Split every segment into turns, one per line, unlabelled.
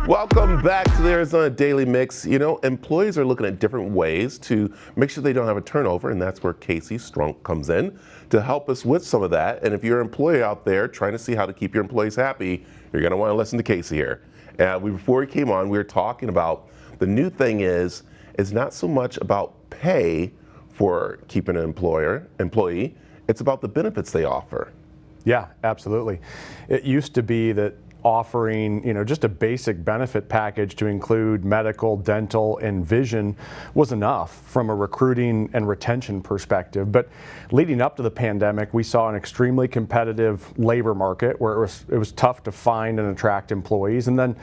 Welcome back to the Arizona Daily Mix. You know, employees are looking at different ways to make sure they don't have a turnover, and that's where Casey Strunk comes in to help us with some of that. And if you're an employee out there trying to see how to keep your employees happy, you're going to want to listen to Casey here. Before he came on, we were talking about the new thing is not so much about pay for keeping an employee, it's about the benefits they offer.
Yeah, absolutely. It used to be that offering, just a basic benefit package to include medical, dental, and vision was enough from a recruiting and retention perspective. But leading up to the pandemic, we saw an extremely competitive labor market where it was tough to find and attract employees. And then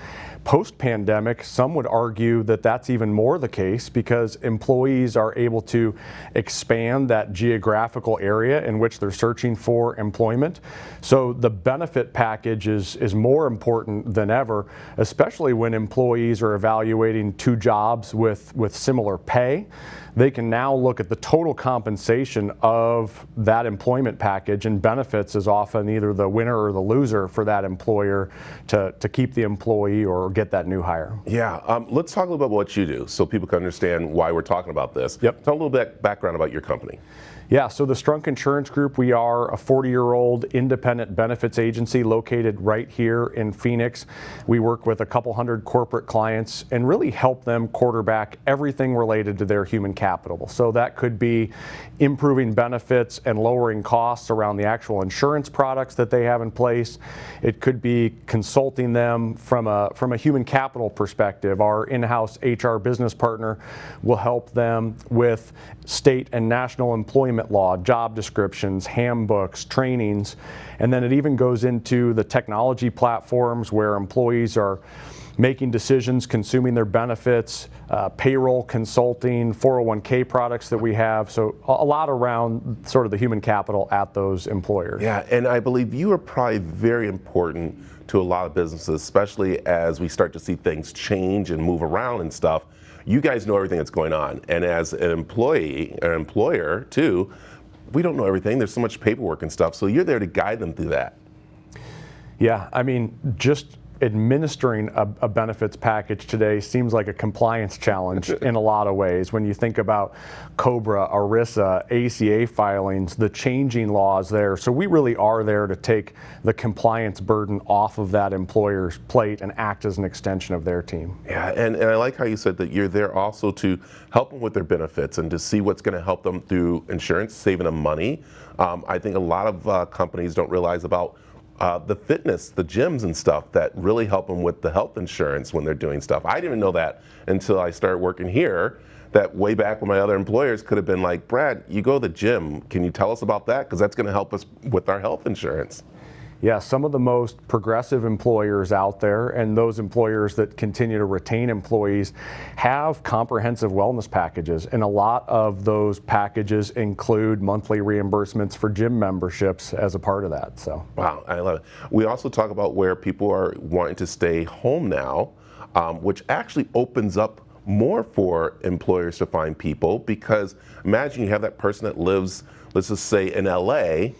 post-pandemic, some would argue that that's even more the case because employees are able to expand that geographical area in which they're searching for employment. So the benefit package is more important than ever, especially when employees are evaluating two jobs with similar pay. They can now look at the total compensation of that employment package, and benefits is often either the winner or the loser for that employer to keep the employee or get that new hire.
Yeah, let's talk a little bit about what you do so people can understand why we're talking about this.
Yep.
Tell a little bit background about your company.
Yeah, so the Strunk Insurance Group, we are a 40-year-old independent benefits agency located right here in Phoenix. We work with a couple hundred corporate clients and really help them quarterback everything related to their human capital. So that could be improving benefits and lowering costs around the actual insurance products that they have in place. It could be consulting them from a human capital perspective. Our in-house HR business partner will help them with state and national employment law, job descriptions, handbooks, trainings, and then it even goes into the technology platforms where employees are making decisions, consuming their benefits, payroll consulting, 401k products that we have. So a lot around sort of the human capital at those employers.
Yeah, and I believe you are probably very important to a lot of businesses, especially as we start to see things change and move around and stuff. You guys know everything that's going on, and as an employee or employer too, we don't know everything. There's so much paperwork and stuff, so you're there to guide them through that.
Yeah, I mean, just administering a benefits package today seems like a compliance challenge in a lot of ways. When you think about COBRA, ERISA, ACA filings, the changing laws there. So we really are there to take the compliance burden off of that employer's plate and act as an extension of their team.
Yeah, and I like how you said that you're there also to help them with their benefits and to see what's going to help them through insurance, saving them money. I think a lot of companies don't realize about the fitness, the gyms and stuff that really help them with the health insurance when they're doing stuff. I didn't even know that until I started working here, that way back when my other employers could have been like, Brad, you go to the gym. Can you tell us about that? Because that's going to help us with our health insurance.
Yeah, some of the most progressive employers out there and those employers that continue to retain employees have comprehensive wellness packages, and a lot of those packages include monthly reimbursements for gym memberships as a part of that. So,
wow, I love it. We also talk about where people are wanting to stay home now, which actually opens up more for employers to find people, because imagine you have that person that lives, let's just say in LA,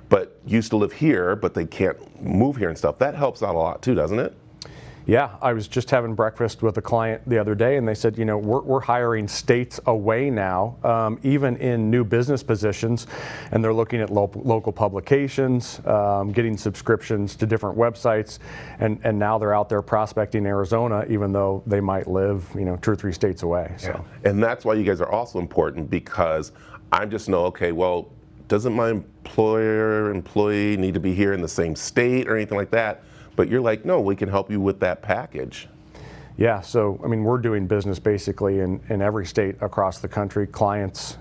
but used to live here, but they can't move here and stuff. That helps out a lot too, doesn't it?
Yeah, I was just having breakfast with a client the other day, and they said, we're hiring states away now, even in new business positions, and they're looking at local publications, getting subscriptions to different websites, and now they're out there prospecting Arizona, even though they might live, 2 or 3 states away. So.
Yeah. And that's why you guys are also important, because I just know, okay, well, doesn't my employee need to be here in the same state or anything like that? But you're like, no, we can help you with that package.
Yeah, so I mean, we're doing business basically in every state across the country, clients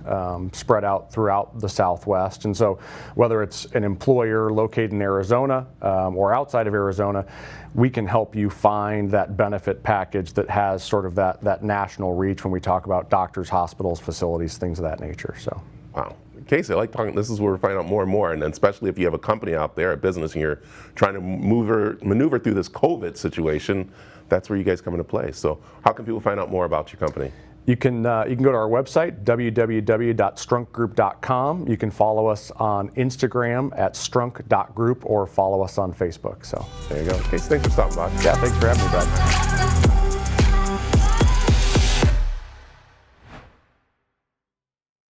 spread out throughout the Southwest. And so whether it's an employer located in Arizona or outside of Arizona, we can help you find that benefit package that has sort of that national reach when we talk about doctors, hospitals, facilities, things of that nature. So.
Wow. Casey, I like talking, this is where we're finding out more and more, and then especially if you have a company out there, a business, and you're trying to maneuver through this COVID situation, that's where you guys come into play. So how can people find out more about your company?
You can go to our website, www.strunkgroup.com. You can follow us on Instagram at strunk.group or follow us on Facebook. So
there you go. Casey, thanks for stopping by.
Yeah, thanks for having me, Brad.